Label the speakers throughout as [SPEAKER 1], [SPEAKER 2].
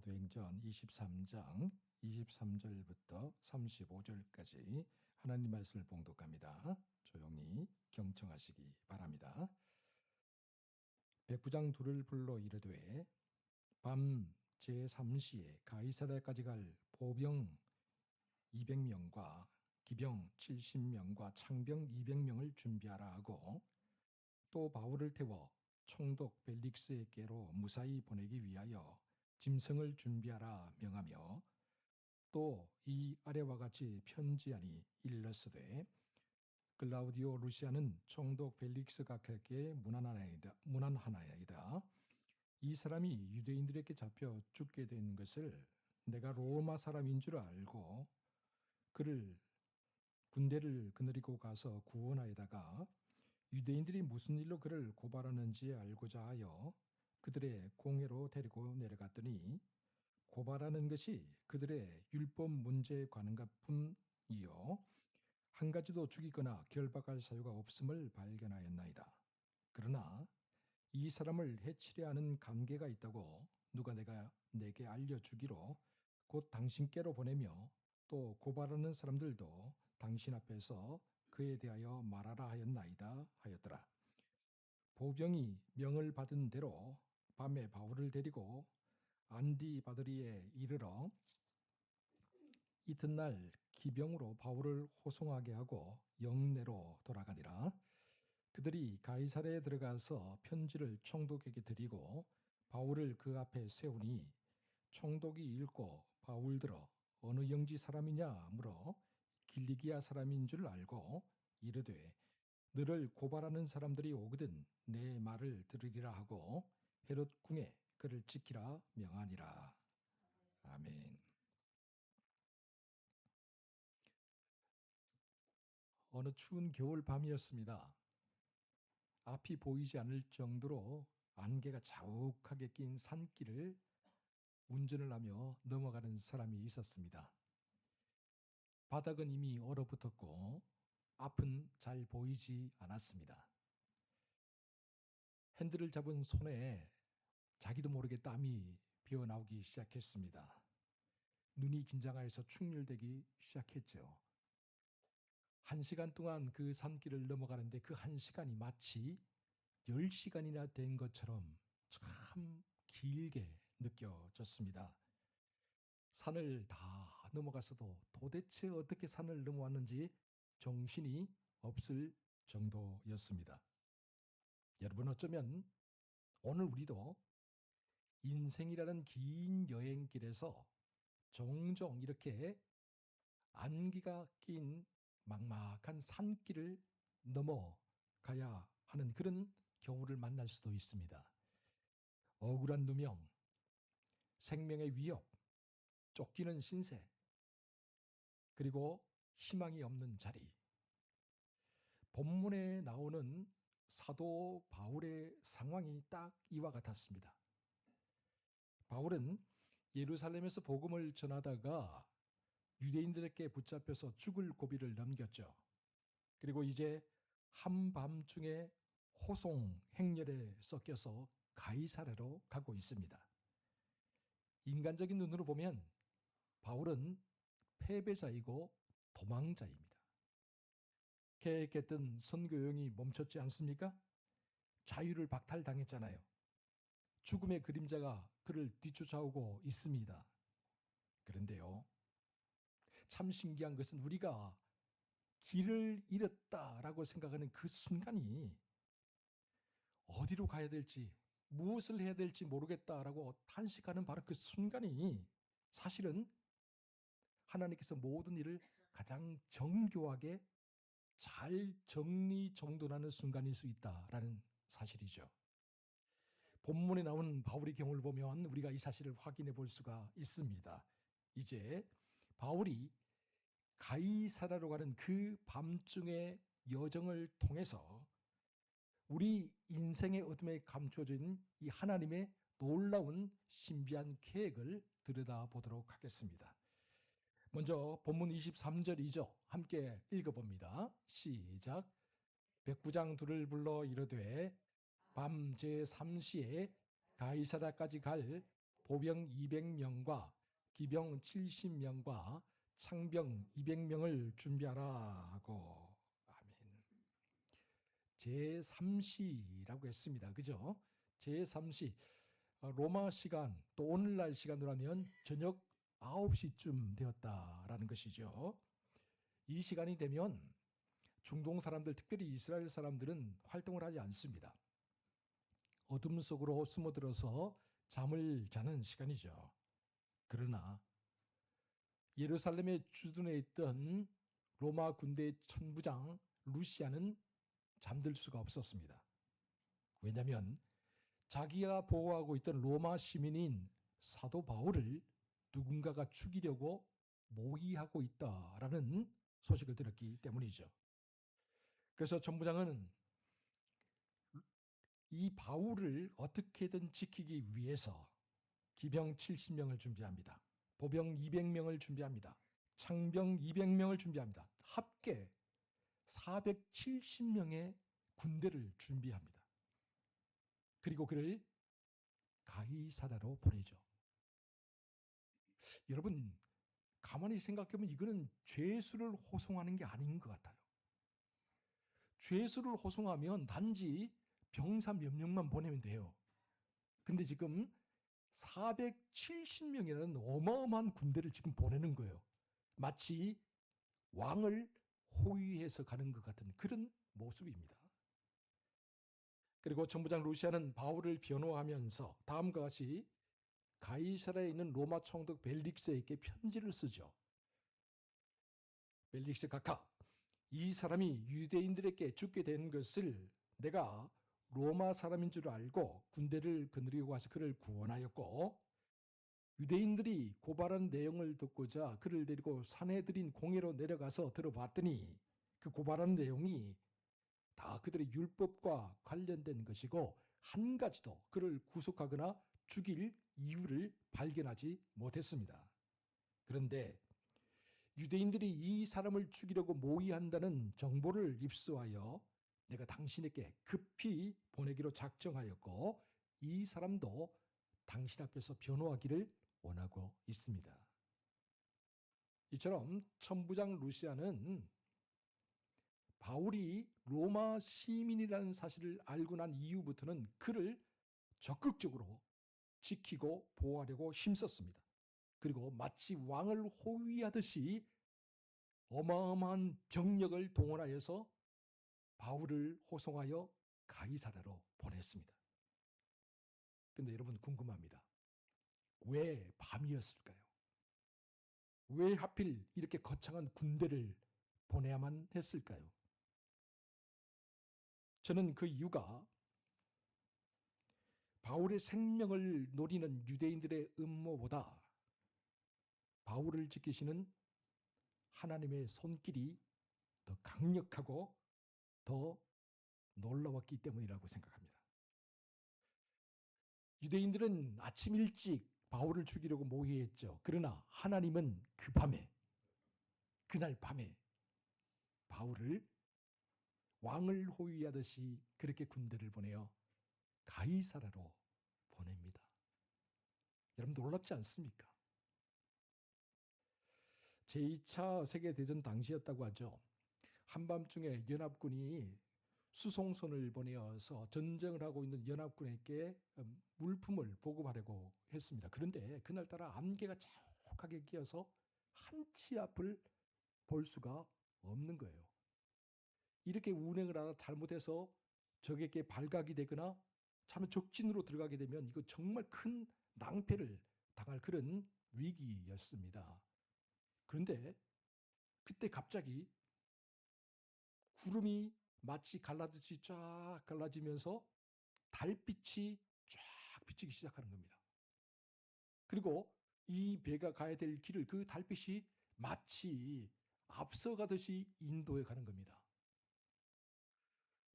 [SPEAKER 1] 사도행전 23장 23절부터 35절까지 하나님 말씀을 봉독합니다. 조용히 경청하시기 바랍니다. 백부장 둘을 불러 이르되 밤 제3시에 가이사랴까지 갈 보병 200명과 기병 70명과 창병 200명을 준비하라 하고, 또 바울을 태워 총독 벨릭스에게로 무사히 보내기 위하여 짐승을 준비하라 명하며, 또 이 아래와 같이 편지하니 일렀으되 클라우디오 루시아는 총독 벨릭스 각하에게 문안하나이다. 이 사람이 유대인들에게 잡혀 죽게 된 것을 내가 로마 사람인 줄 알고 그를 군대를 거느리고 가서 구원하여다가 유대인들이 무슨 일로 그를 고발하는지 알고자 하여 그들의 공회로 데리고 내려갔더니 고발하는 것이 그들의 율법 문제에 관한 것뿐이요 한 가지도 죽이거나 결박할 사유가 없음을 발견하였나이다. 그러나 이 사람을 해치려 하는 관계가 있다고 누가 내게 알려주기로 곧 당신께로 보내며, 또 고발하는 사람들도 당신 앞에서 그에 대하여 말하라 하였나이다 하였더라. 보병이 명을 받은 대로 밤에 바울을 데리고 안디바드리에 이르러 이튿날 기병으로 바울을 호송하게 하고 영내로 돌아가니라. 그들이 가이사랴에 들어가서 편지를 총독에게 드리고 바울을 그 앞에 세우니 총독이 읽고 바울들어 어느 영지 사람이냐 물어 길리기아 사람인 줄 알고 이르되 너를 고발하는 사람들이 오거든 내 말을 들으리라 하고 헤롯 궁에 그를 지키라 명하니라. 아멘. 어느 추운 겨울 밤이었습니다. 앞이 보이지 않을 정도로 안개가 자욱하게 낀 산길을 운전을 하며 넘어가는 사람이 있었습니다. 바닥은 이미 얼어붙었고 앞은 잘 보이지 않았습니다. 핸들을 잡은 손에 자기도 모르게 땀이 비어나오기 시작했습니다. 눈이 긴장하여서 충혈되기 시작했죠. 1시간 동안 그 산길을 넘어가는데 그 1시간이 마치 10시간이나 된 것처럼 참 길게 느껴졌습니다. 산을 다 넘어가서도 도대체 어떻게 산을 넘어왔는지 정신이 없을 정도였습니다. 여러분, 어쩌면 오늘 우리도 인생이라는 긴 여행길에서 종종 이렇게 안개가 낀 막막한 산길을 넘어가야 하는 그런 경우를 만날 수도 있습니다. 억울한 누명, 생명의 위협, 쫓기는 신세, 그리고 희망이 없는 자리. 본문에 나오는 사도 바울의 상황이 딱 이와 같았습니다. 바울은 예루살렘에서 복음을 전하다가 유대인들에게 붙잡혀서 죽을 고비를 넘겼죠. 그리고 이제 한밤중에 호송 행렬에 섞여서 가이사랴로 가고 있습니다. 인간적인 눈으로 보면 바울은 패배자이고 도망자입니다. 계획했던 선교 여행이 멈췄지 않습니까? 자유를 박탈당했잖아요. 죽음의 그림자가 그를 뒤쫓아오고 있습니다. 그런데요, 참 신기한 것은 우리가 길을 잃었다라고 생각하는 그 순간이 어디로 가야 될지, 무엇을 해야 될지 모르겠다라고 탄식하는 바로 그 순간이 사실은 하나님께서 모든 일을 가장 정교하게 잘 정리정돈하는 순간일 수 있다라는 사실이죠. 본문에 나온 바울의 경우를 보면 우리가 이 사실을 확인해 볼 수가 있습니다. 이제 바울이 가이사랴로 가는 그 밤중의 여정을 통해서 우리 인생의 어둠에 감춰진 이 하나님의 놀라운 신비한 계획을 들여다보도록 하겠습니다. 먼저 본문 23절이죠. 함께 읽어봅니다. 시작. 백부장 둘을 불러 이르되 밤 제3시에 가이사랴까지 갈 보병 200명과 기병 70명과 창병 200명을 준비하라 하고. 아멘. 제3시라고 했습니다. 그죠? 제3시. 로마 시간, 또 오늘날 시간으로 하면 저녁 9시쯤 되었다라는 것이죠. 이 시간이 되면 중동 사람들, 특별히 이스라엘 사람들은 활동을 하지 않습니다. 어둠 속으로 숨어들어서 잠을 자는 시간이죠. 그러나 예루살렘에 주둔해 있던 로마 군대의 천부장 루시아는 잠들 수가 없었습니다. 왜냐하면 자기가 보호하고 있던 로마 시민인 사도 바울을 누군가가 죽이려고 모의하고 있다라는 소식을 들었기 때문이죠. 그래서 천부장은 이 바울을 어떻게든 지키기 위해서 기병 70명을 준비합니다. 보병 200명을 준비합니다. 창병 200명을 준비합니다. 합계 470명의 군대를 준비합니다. 그리고 그를 가이사라로 보내죠. 여러분, 가만히 생각해보면 이거는 죄수를 호송하는 게 아닌 것 같아요. 죄수를 호송하면 단지 병사 몇 명만 보내면 돼요. 근데 지금 470명이라는 어마어마한 군대를 지금 보내는 거예요. 마치 왕을 호위해서 가는 것 같은 그런 모습입니다. 그리고 천부장 루시아는 바울을 변호하면서 다음과 같이 가이사라에 있는 로마 총독 벨릭스에게 편지를 쓰죠. 벨릭스 각하, 이 사람이 유대인들에게 죽게 된 것을 내가 로마 사람인 줄 알고 군대를 거느리고 가서 그를 구원하였고, 유대인들이 고발한 내용을 듣고자 그를 데리고 사내들인 공회로 내려가서 들어봤더니 그 고발한 내용이 다 그들의 율법과 관련된 것이고 한 가지도 그를 구속하거나 죽일 이유를 발견하지 못했습니다. 그런데 유대인들이 이 사람을 죽이려고 모의한다는 정보를 입수하여 내가 당신에게 급히 보내기로 작정하였고 이 사람도 당신 앞에서 변호하기를 원하고 있습니다. 이처럼 천부장 루시아는 바울이 로마 시민이라는 사실을 알고 난 이후부터는 그를 적극적으로 지키고 보호하려고 힘썼습니다. 그리고 마치 왕을 호위하듯이 어마어마한 병력을 동원하여서 바울을 호송하여 가이사라로 보냈습니다. 그런데 여러분 궁금합니다. 왜 밤이었을까요? 왜 하필 이렇게 거창한 군대를 보내야만 했을까요? 저는 그 이유가 바울의 생명을 노리는 유대인들의 음모보다 바울을 지키시는 하나님의 손길이 더 강력하고 더 놀라웠기 때문이라고 생각합니다. 유대인들은 아침 일찍 바울을 죽이려고 모의했죠. 그러나 하나님은 그 밤에, 그날 밤에 바울을 왕을 호위하듯이 그렇게 군대를 보내어 가이사라로 보냅니다. 여러분 놀랍지 않습니까? 제2차 세계대전 당시였다고 하죠. 한밤중에 연합군이 수송선을 보내어서 전쟁을 하고 있는 연합군에게 물품을 보급하려고 했습니다. 그런데 그날따라 안개가 자욱하게 끼어서 한 치 앞을 볼 수가 없는 거예요. 이렇게 운행을 하다 잘못해서 적에게 발각이 되거나 참 적진으로 들어가게 되면 이거 정말 큰 낭패를 당할 그런 위기였습니다. 그런데 그때 갑자기 구름이 마치 갈라듯이 쫙 갈라지면서 달빛이 쫙 비치기 시작하는 겁니다. 그리고 이 배가 가야 될 길을 그 달빛이 마치 앞서가듯이 인도해 가는 겁니다.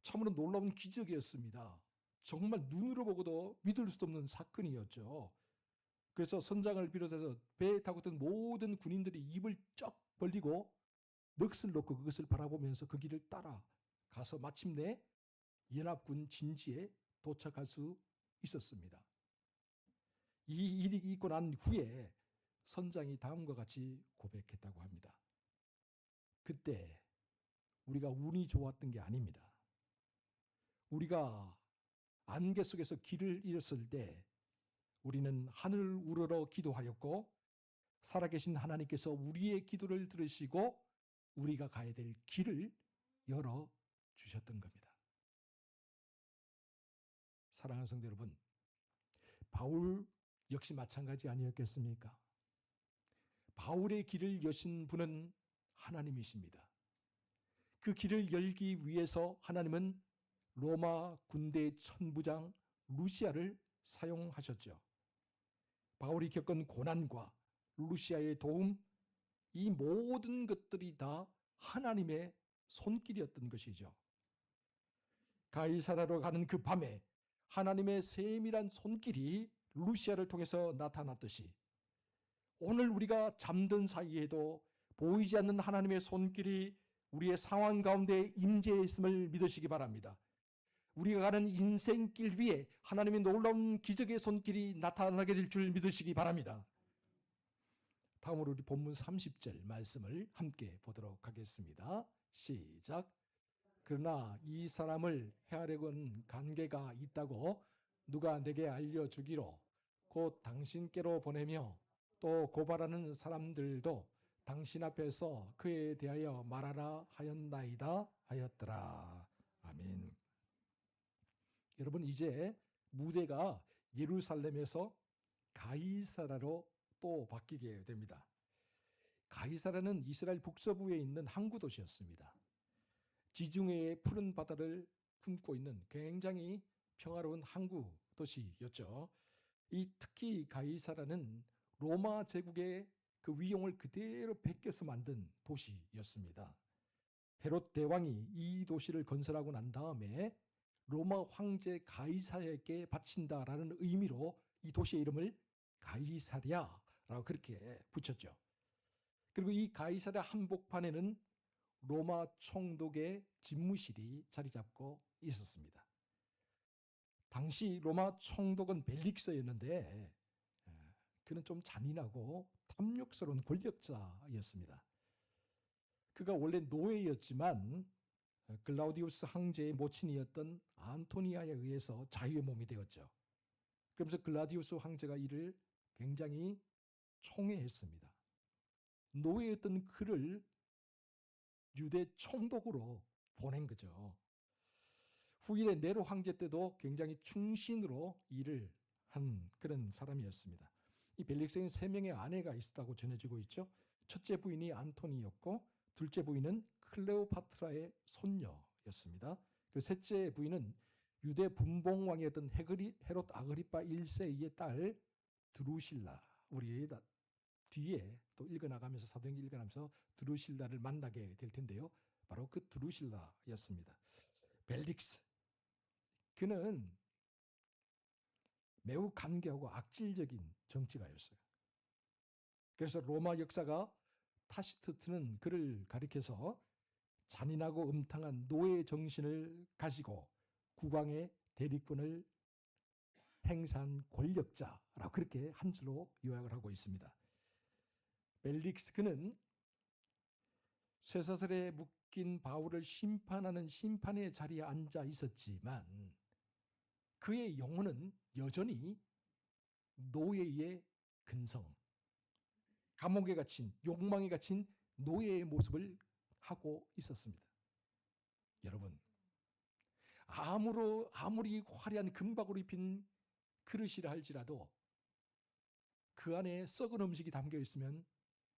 [SPEAKER 1] 참으로 놀라운 기적이었습니다. 정말 눈으로 보고도 믿을 수 없는 사건이었죠. 그래서 선장을 비롯해서 배에 타고 있던 모든 군인들이 입을 쩍 벌리고 넋을 놓고 그것을 바라보면서 그 길을 따라가서 마침내 연합군 진지에 도착할 수 있었습니다. 이 일이 있고 난 후에 선장이 다음과 같이 고백했다고 합니다. 그때 우리가 운이 좋았던 게 아닙니다. 우리가 안개 속에서 길을 잃었을 때 우리는 하늘을 우러러 기도하였고 살아계신 하나님께서 우리의 기도를 들으시고 우리가 가야 될 길을 열어주셨던 겁니다. 사랑하는 성도 여러분, 바울 역시 마찬가지 아니었겠습니까? 바울의 길을 여신 분은 하나님이십니다. 그 길을 열기 위해서 하나님은 로마 군대 천부장 루시아를 사용하셨죠. 바울이 겪은 고난과 루시아의 도움, 이 모든 것들이 다 하나님의 손길이었던 것이죠. 가이사라로 가는 그 밤에 하나님의 세밀한 손길이 루시아를 통해서 나타났듯이 오늘 우리가 잠든 사이에도 보이지 않는 하나님의 손길이 우리의 상황 가운데 임재해 있음을 믿으시기 바랍니다. 우리가 가는 인생길 위에 하나님의 놀라운 기적의 손길이 나타나게 될 줄 믿으시기 바랍니다. 다음으로 우리 본문 30절 말씀을 함께 보도록 하겠습니다. 시작. 그러나 이 사람을 해하려는 관계가 있다고 누가 내게 알려주기로 곧 당신께로 보내며 또 고발하는 사람들도 당신 앞에서 그에 대하여 말하라 하였나이다 하였더라. 아멘. 여러분, 이제 무대가 예루살렘에서 가이사라로 또 바뀌게 됩니다. 가이사라는 이스라엘 북서부에 있는 항구 도시였습니다. 지중해의 푸른 바다를 품고 있는 굉장히 평화로운 항구 도시였죠. 특히 가이사라는 로마 제국의 그 위용을 그대로 베껴서 만든 도시였습니다. 헤롯 대왕이 이 도시를 건설하고 난 다음에 로마 황제 가이사에게 바친다라는 의미로 이 도시의 이름을 가이사랴라고 그렇게 붙였죠. 그리고 이 가이사랴 한복판에는 로마 총독의 집무실이 자리 잡고 있었습니다. 당시 로마 총독은 벨릭스였는데 그는 좀 잔인하고 탐욕스러운 권력자였습니다. 그가 원래 노예였지만 글라우디우스 황제의 모친이었던 안토니아에 의해서 자유의 몸이 되었죠. 그러면서 글라우디우스 황제가 이를 굉장히 총애했습니다. 노예였던 그를 유대 총독으로 보낸 거죠. 후일에 네로 황제 때도 굉장히 충신으로 일을 한 그런 사람이었습니다. 이 벨릭스에는 3명의 아내가 있었다고 전해지고 있죠. 첫째 부인이 안토니였고 둘째 부인은 클레오파트라의 손녀였습니다. 그리고 셋째 부인은 유대 분봉왕이었던 헤롯 아그리파 1세의 딸 드루실라. 우리 뒤에 또 읽어나가면서 사도행전 읽어나면서 드루실라를 만나게 될 텐데요. 바로 그 드루실라였습니다. 벨릭스, 그는 매우 간교하고 악질적인 정치가였어요. 그래서 로마 역사가 타시투트는 그를 가리켜서 잔인하고 음탕한 노예 정신을 가지고 국왕의 대리권을 행사한 권력자라고 그렇게 한 줄로 요약을 하고 있습니다. 벨릭스, 그는 쇠사슬에 묶인 바울을 심판하는 심판의 자리에 앉아 있었지만 그의 영혼은 여전히 노예의 근성, 감옥에 갇힌, 욕망에 갇힌 노예의 모습을 하고 있었습니다. 여러분, 아무리 화려한 금박으로 입힌 그릇이라 할지라도 그 안에 썩은 음식이 담겨 있으면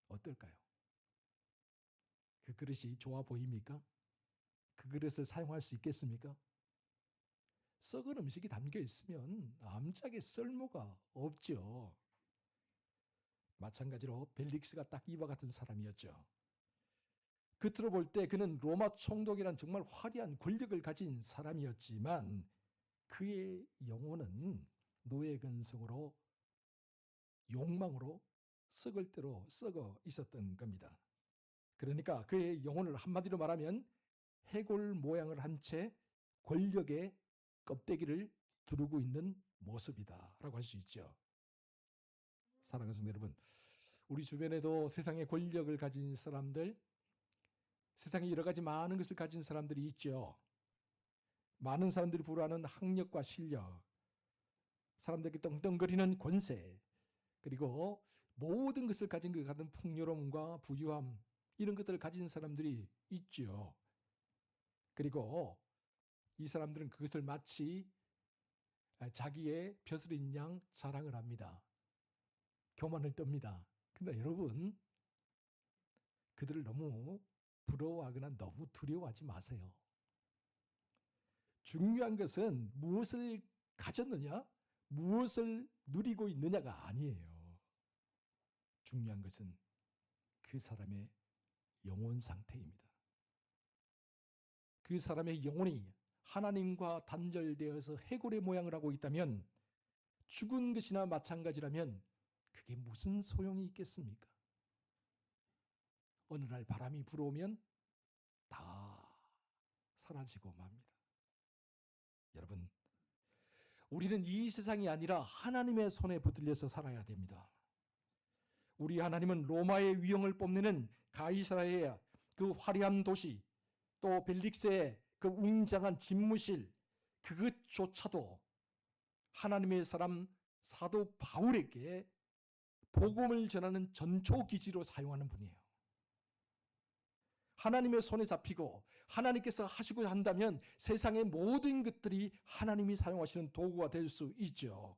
[SPEAKER 1] 어떨까요? 그 그릇이 좋아 보입니까? 그 그릇을 사용할 수 있겠습니까? 썩은 음식이 담겨 있으면 아무짝에 쓸모가 없죠. 마찬가지로 벨릭스가 딱 이와 같은 사람이었죠. 겉으로 볼 때 그는 로마 총독이란 정말 화려한 권력을 가진 사람이었지만 그의 영혼은 노예 근성으로 욕망으로 썩을 대로 썩어 있었던 겁니다. 그러니까 그의 영혼을 한마디로 말하면 해골 모양을 한 채 권력의 껍데기를 두르고 있는 모습이다라고 할 수 있죠. 사랑하는 성도 여러분, 우리 주변에도 세상의 권력을 가진 사람들, 세상에 여러 가지 많은 것을 가진 사람들이 있죠. 많은 사람들이 부러워하는 학력과 실력, 사람들에게 떵떵거리는 권세, 그리고 모든 것을 가진 것 같은 풍요로움과 부유함, 이런 것들을 가진 사람들이 있죠. 그리고 이 사람들은 그것을 마치 자기의 벼슬인 양 자랑을 합니다. 교만을 떱니다. 근데 여러분, 그들을 너무 부러워하거나 너무 두려워하지 마세요. 중요한 것은 무엇을 가졌느냐, 무엇을 누리고 있느냐가 아니에요. 중요한 것은 그 사람의 영혼 상태입니다. 그 사람의 영혼이 하나님과 단절되어서 해골의 모양을 하고 있다면, 죽은 것이나 마찬가지라면 그게 무슨 소용이 있겠습니까? 어느 날 바람이 불어오면 다 사라지고 맙니다. 여러분, 우리는 이 세상이 아니라 하나님의 손에 붙들려서 살아야 됩니다. 우리 하나님은 로마의 위용을 뽐내는 가이사라의 그 화려한 도시, 또 벨릭스의 그 웅장한 집무실, 그것조차도 하나님의 사람 사도 바울에게 복음을 전하는 전초기지로 사용하는 분이에요. 하나님의 손에 잡히고 하나님께서 하시고 한다면 세상의 모든 것들이 하나님이 사용하시는 도구가 될 수 있죠.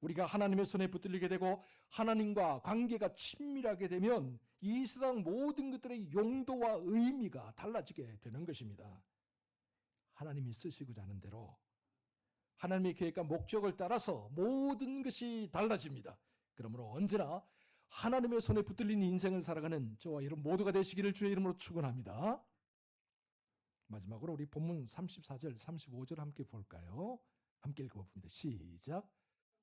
[SPEAKER 1] 우리가 하나님의 손에 붙들리게 되고 하나님과 관계가 친밀하게 되면 이 세상 모든 것들의 용도와 의미가 달라지게 되는 것입니다. 하나님이 쓰시고자 하는 대로 하나님의 계획과 목적을 따라서 모든 것이 달라집니다. 그러므로 언제나 하나님의 손에 붙들린 인생을 살아가는 저와 여러분 모두가 되시기를 주의 이름으로 축원합니다. 마지막으로 우리 본문 34절, 35절 함께 볼까요? 함께 읽어봅니다. 시작.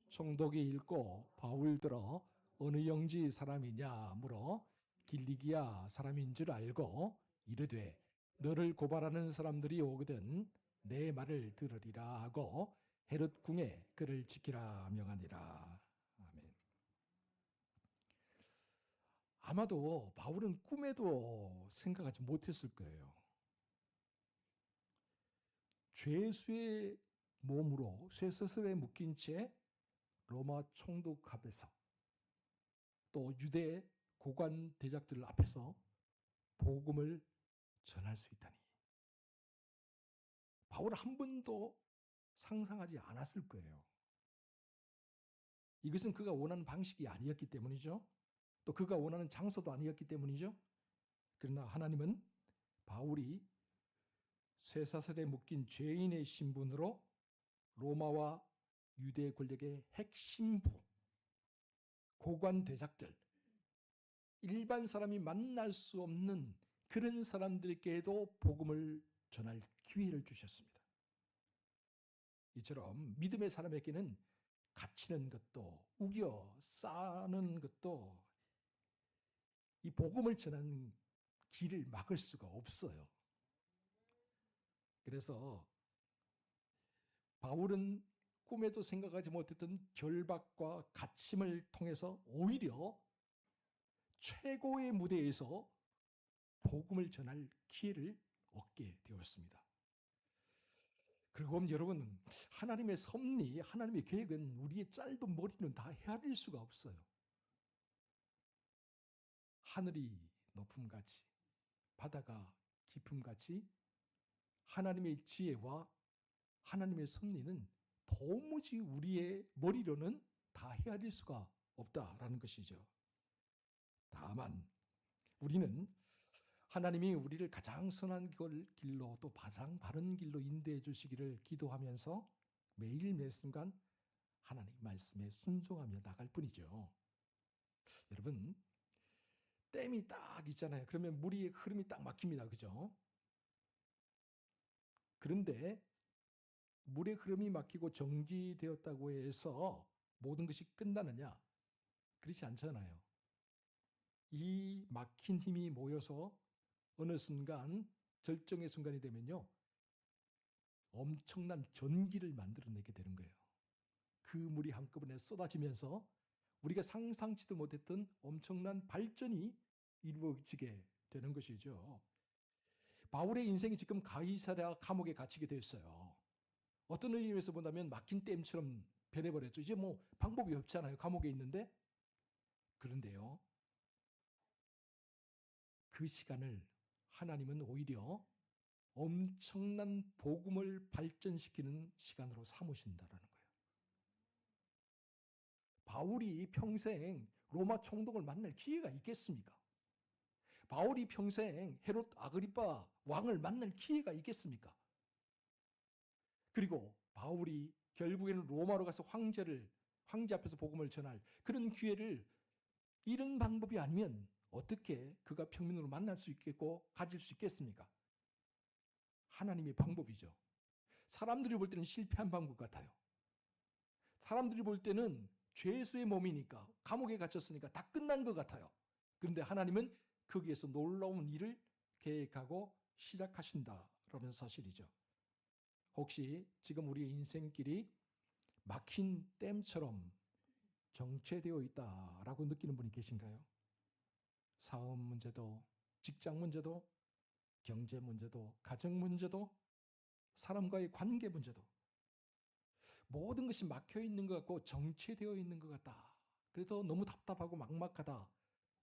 [SPEAKER 1] 총독이 읽고 바울들어 어느 영지 사람이냐 물어 길리기아 사람인 줄 알고 이르되 너를 고발하는 사람들이 오거든 내 말을 들으리라 하고 헤롯 궁에 그를 지키라 명하니라. 아멘. 아마도 바울은 꿈에도 생각하지 못했을 거예요. 죄수의 몸으로 쇠사슬에 묶인 채 로마 총독 앞에서 또 유대 고관 대작들 앞에서 복음을 전할 수 있다니. 바울은 한 번도 상상하지 않았을 거예요. 이것은 그가 원하는 방식이 아니었기 때문이죠. 또 그가 원하는 장소도 아니었기 때문이죠. 그러나 하나님은 바울이 쇠사슬에 묶인 죄인의 신분으로 로마와 유대 권력의 핵심부, 고관 대작들, 일반 사람이 만날 수 없는 그런 사람들에게도 복음을 전할 기회를 주셨습니다. 이처럼 믿음의 사람에게는 갇히는 것도 우겨 싸는 것도 이 복음을 전하는 길을 막을 수가 없어요. 그래서 바울은 꿈에도 생각하지 못했던 결박과 갇힘을 통해서 오히려 최고의 무대에서 복음을 전할 기회를 얻게 되었습니다. 그리고 여러분, 하나님의 섭리, 하나님의 계획은 우리의 짧은 머리는 다 헤아릴 수가 없어요. 하늘이 높음같이 바다가 깊음같이 하나님의 지혜와 하나님의 섭리는 도무지 우리의 머리로는 다 헤아릴 수가 없다라는 것이죠. 다만 우리는 하나님이 우리를 가장 선한 길로 또 가장 바른 길로 인도해 주시기를 기도하면서 매일 매 순간 하나님 말씀에 순종하며 나갈 뿐이죠. 여러분, 댐이 딱 있잖아요. 그러면 물이 흐름이 딱 막힙니다. 그죠? 그런데 물의 흐름이 막히고 정지되었다고 해서 모든 것이 끝나느냐? 그렇지 않잖아요. 이 막힌 힘이 모여서 어느 순간 절정의 순간이 되면요, 엄청난 전기를 만들어내게 되는 거예요. 그 물이 한꺼번에 쏟아지면서 우리가 상상치도 못했던 엄청난 발전이 이루어지게 되는 것이죠. 바울의 인생이 지금 가이사랴 감옥에 갇히게 됐어요. 어떤 의미에서 본다면 막힌 댐처럼 변해버렸죠. 이제 뭐 방법이 없잖아요. 감옥에 있는데. 그런데요, 그 시간을 하나님은 오히려 엄청난 복음을 발전시키는 시간으로 삼으신다라는 거예요. 바울이 평생 로마 총독을 만날 기회가 있겠습니까? 바울이 평생 헤롯 아그리파 왕을 만날 기회가 있겠습니까? 그리고 바울이 결국에는 로마로 가서 황제 앞에서 복음을 전할 그런 기회를 이런 방법이 아니면 어떻게 그가 평민으로 만날 수 있겠고 가질 수 있겠습니까? 하나님의 방법이죠. 사람들이 볼 때는 실패한 방법 같아요. 사람들이 볼 때는 죄수의 몸이니까 감옥에 갇혔으니까 다 끝난 것 같아요. 그런데 하나님은 거기에서 놀라운 일을 계획하고 시작하신다라는 사실이죠. 혹시 지금 우리의 인생길이 막힌 댐처럼 정체되어 있다라고 느끼는 분이 계신가요? 사업 문제도, 직장 문제도, 경제 문제도, 가정 문제도, 사람과의 관계 문제도 모든 것이 막혀 있는 것 같고 정체되어 있는 것 같다. 그래서 너무 답답하고 막막하다.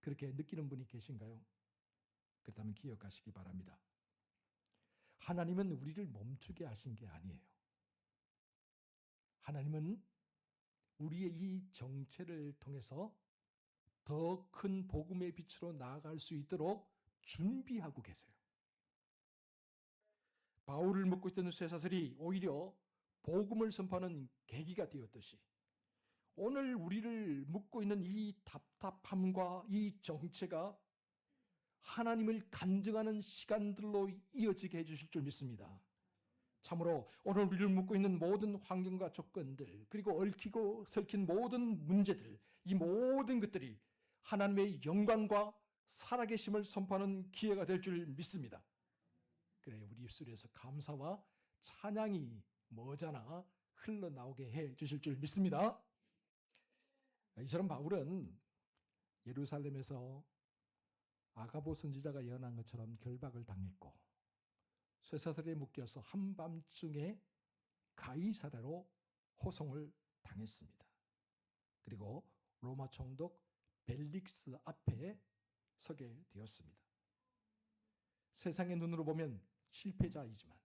[SPEAKER 1] 그렇게 느끼는 분이 계신가요? 그렇다면 기억하시기 바랍니다. 하나님은 우리를 멈추게 하신 게 아니에요. 하나님은 우리의 이 정체를 통해서 더 큰 복음의 빛으로 나아갈 수 있도록 준비하고 계세요. 바울을 묶고 있던 쇠사슬이 오히려 복음을 선포하는 계기가 되었듯이 오늘 우리를 묶고 있는 이 답답함과 이 정체가 하나님을 간증하는 시간들로 이어지게 해주실 줄 믿습니다. 참으로 오늘 우리를 묶고 있는 모든 환경과 조건들, 그리고 얽히고 설킨 모든 문제들, 이 모든 것들이 하나님의 영광과 살아계심을 선포하는 기회가 될 줄 믿습니다. 그래, 우리 입술에서 감사와 찬양이 머지않아 흘러나오게 해 주실 줄 믿습니다. 이처럼 바울은 예루살렘에서 아가보 선지자가 예언한 것처럼 결박을 당했고 쇠사슬에 묶여서 한밤중에 가이사랴로 호송을 당했습니다. 그리고 로마 총독 벨릭스 앞에 서게 되었습니다. 세상의 눈으로 보면 실패자이지만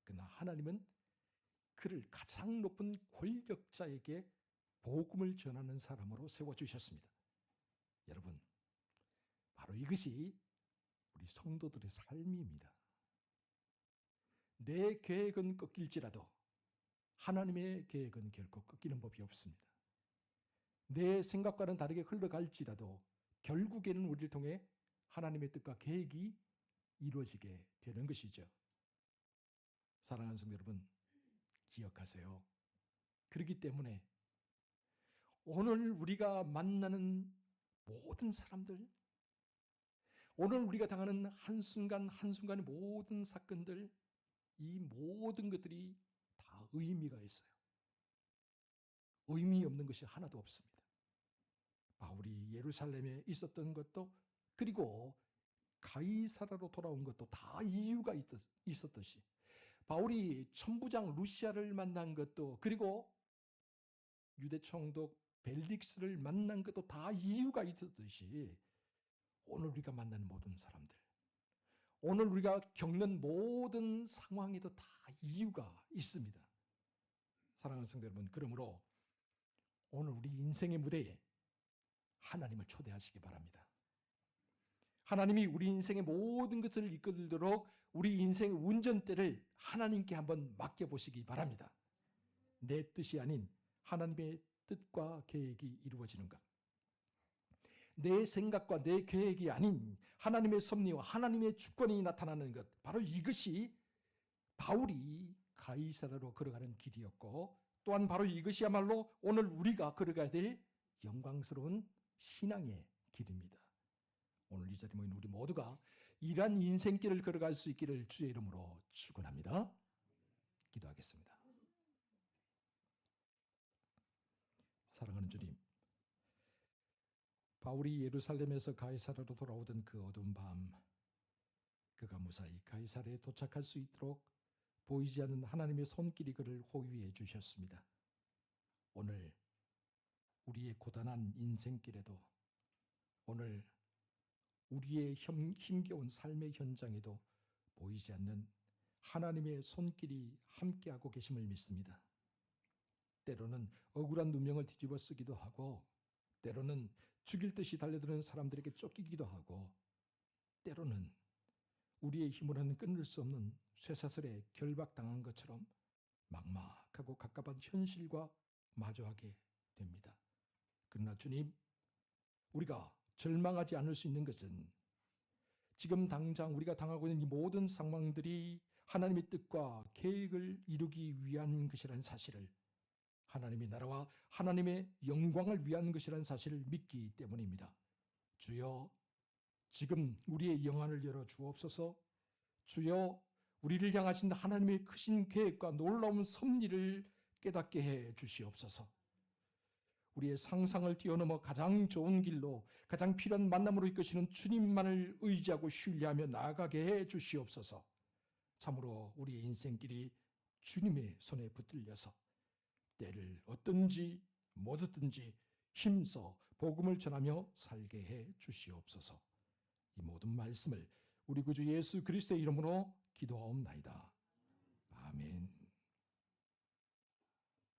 [SPEAKER 1] 그러나 하나님은 그를 가장 높은 권력자에게 복음을 전하는 사람으로 세워주셨습니다. 여러분, 바로 이것이 우리 성도들의 삶입니다. 내 계획은 꺾일지라도 하나님의 계획은 결코 꺾이는 법이 없습니다. 내 생각과는 다르게 흘러갈지라도 결국에는 우리를 통해 하나님의 뜻과 계획이 이루어지게 되는 것이죠. 사랑하는 성도 여러분, 기억하세요. 그렇기 때문에 오늘 우리가 만나는 모든 사람들, 오늘 우리가 당하는 한순간 한순간의 모든 사건들, 이 모든 것들이 다 의미가 있어요. 의미 없는 것이 하나도 없습니다. 바울이 예루살렘에 있었던 것도 그리고 가이사랴로 돌아온 것도 다 이유가 있었듯이 바울이 천부장 루시아를 만난 것도 그리고 유대 총독 벨릭스를 만난 것도 다 이유가 있었듯이 오늘 우리가 만나는 모든 사람들, 오늘 우리가 겪는 모든 상황에도 다 이유가 있습니다. 사랑하는 성도 여러분, 그러므로 오늘 우리 인생의 무대에 하나님을 초대하시기 바랍니다. 하나님이 우리 인생의 모든 것을 이끌도록 우리 인생의 운전대를 하나님께 한번 맡겨보시기 바랍니다. 내 뜻이 아닌 하나님의 뜻과 계획이 이루어지는 것, 내 생각과 내 계획이 아닌 하나님의 섭리와 하나님의 주권이 나타나는 것, 바로 이것이 바울이 가이사랴로 걸어가는 길이었고 또한 바로 이것이야말로 오늘 우리가 걸어가야 될 영광스러운 신앙의 길입니다. 오늘 이 자리에 모인 우리 모두가 이러한 인생길을 걸어갈 수 있기를 주의 이름으로 축원합니다. 기도하겠습니다. 사랑하는 주님, 바울이 예루살렘에서 가이사라로 돌아오던 그 어두운 밤, 그가 무사히 가이사라에 도착할 수 있도록 보이지 않는 하나님의 손길이 그를 호위해 주셨습니다. 오늘 우리의 고단한 인생길에도, 오늘 우리의 힘겨운 삶의 현장에도 보이지 않는 하나님의 손길이 함께하고 계심을 믿습니다. 때로는 억울한 누명을 뒤집어 쓰기도 하고, 때로는 죽일 듯이 달려드는 사람들에게 쫓기기도 하고, 때로는 우리의 힘으로는 끊을 수 없는 쇠사슬에 결박당한 것처럼 막막하고 갑갑한 현실과 마주하게 됩니다. 그러나 주님, 우리가 절망하지 않을 수 있는 것은 지금 당장 우리가 당하고 있는 이 모든 상황들이 하나님의 뜻과 계획을 이루기 위한 것이라는 사실을, 하나님의 나라와 하나님의 영광을 위한 것이라는 사실을 믿기 때문입니다. 주여, 지금 우리의 영안을 열어 주옵소서. 주여, 우리를 향하신 하나님의 크신 계획과 놀라운 섭리를 깨닫게 해 주시옵소서. 우리의 상상을 뛰어넘어 가장 좋은 길로, 가장 필요한 만남으로 이끄시는 주님만을 의지하고 신뢰하며 나아가게 해 주시옵소서. 참으로 우리의 인생길이 주님의 손에 붙들려서 때를 얻든지 못 얻든지 힘써 복음을 전하며 살게 해 주시옵소서. 이 모든 말씀을 우리 구주 예수 그리스도의 이름으로 기도하옵나이다. 아멘.